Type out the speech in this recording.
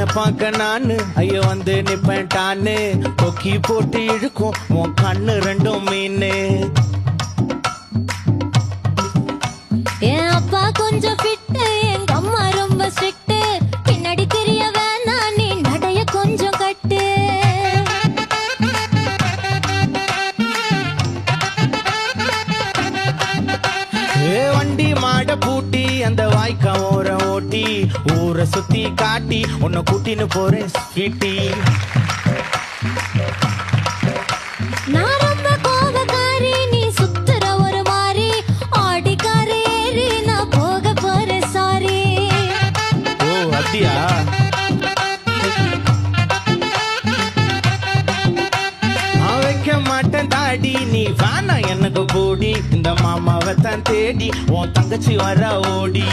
பார்க்க நானு ஐயோ வந்து நிப்பேன் டான்னு கொக்கி போட்டு இழுக்கும் உன் கண்ணு ரெண்டும் மீனு என் அப்பா கொஞ்சம் ஃபிட்டு எங்க அம்மா ரொம்ப ஸ்ட்ரிக்ட் பின்னாடி தெரிய வேணாம் நீ நடைய கொஞ்சம் கட்டு வண்டி மாட பூட்டி அந்த வாய்க்கா ஓர ஓட்டி ஊரை சுத்தி காட்டி உன்னை கூட்டின்னு போறேன் ஸ்வீட்டி நான் ரொம்ப கோபக்காரி நீ சுத்துற ஒரு மாதிரி ஆடிக்கார ஏறி நான் போக போறேன் சாரி ஓ அப்படியா நான் வைக்க மாட்டேன் தாடி நீ வேணா எனக்கு போடி இந்த மாமாவை தான் தேடி உன் தங்கச்சி வர ஓடி